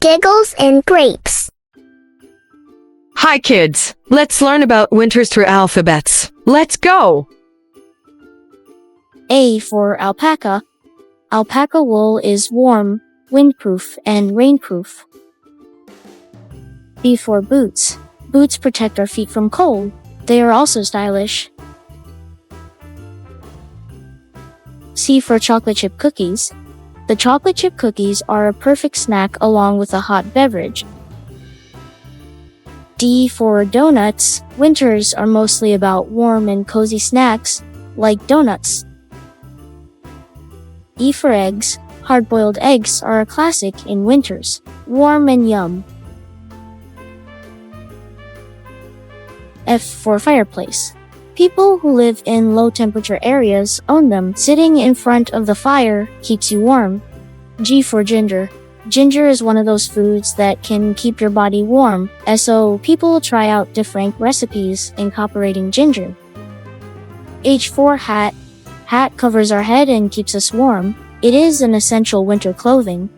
Giggles and grapes. Hi kids, let's learn about winters through alphabets. Let's go! A for alpaca. Alpaca wool is warm, windproof, and rainproof. B for boots. Boots protect our feet from cold. They are also stylish. C for chocolate chip cookies. The chocolate chip cookies are a perfect snack along with a hot beverage. D for donuts. Winters are mostly about warm and cozy snacks, like donuts. E for eggs. Hard-boiled eggs are a classic in winters, warm and yum. F for fireplace. People who live in low-temperature areas own them. Sitting in front of the fire keeps you warm. G for ginger. Ginger is one of those foods that can keep your body warm, and so people try out different recipes incorporating ginger. H for hat. Hat covers our head and keeps us warm. It is an essential winter clothing.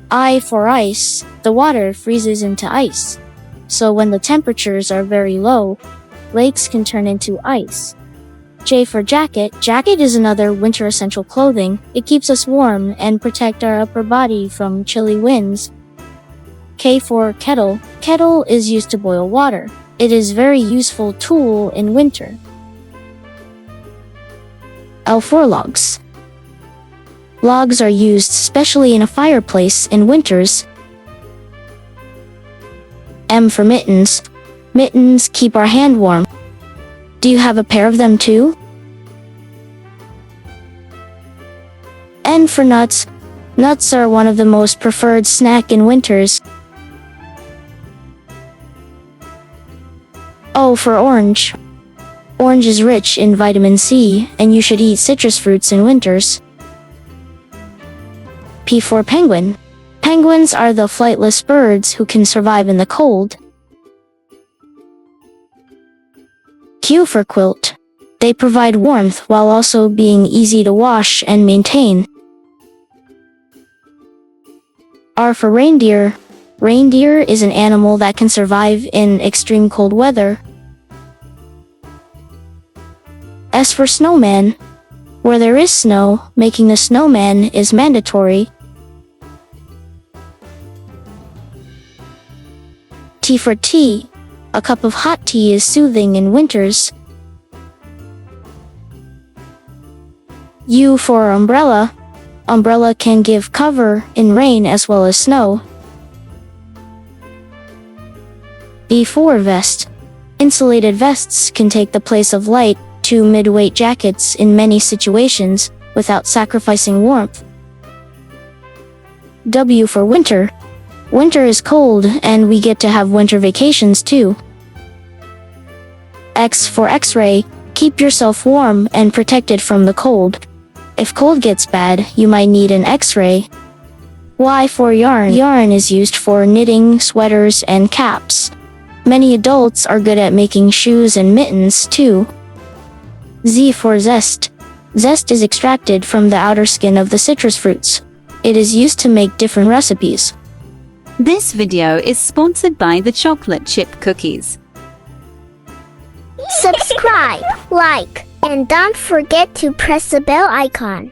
I for ice. The water freezes into ice. So when the temperatures are very low, lakes can turn into ice. J for jacket. Jacket is another winter essential clothing. It keeps us warm and protect our upper body from chilly winds. K for kettle. Kettle is used to boil water. It is a very useful tool in winter. L for logs. Logs are used especially in a fireplace in winters. M for mittens. Mittens keep our hand warm. Do you have a pair of them too? N for nuts. Nuts are one of the most preferred snack in winters. O for orange. Orange is rich in vitamin C, and you should eat citrus fruits in winters. P for penguin. Penguins are the flightless birds who can survive in the cold. Q for quilt. They provide warmth while also being easy to wash and maintain. R for reindeer. Reindeer is an animal that can survive in extreme cold weather. S for snowman. Where there is snow, making a snowman is mandatory. T for tea. A cup of hot tea is soothing in winters. U for umbrella. Umbrella can give cover in rain as well as snow. V for vest. Insulated vests can take the place of light to mid-weight jackets in many situations without sacrificing warmth. W for winter. Winter is cold, and we get to have winter vacations too. X for X-ray. Keep yourself warm and protected from the cold. If cold gets bad, you might need an X-ray. Y for yarn. Yarn is used for knitting, sweaters, and caps. Many adults are good at making shoes and mittens too. Z for zest. Zest is extracted from the outer skin of the citrus fruits. It is used to make different recipes. This video is sponsored by the chocolate chip cookies. Subscribe, like, and don't forget to press the bell icon.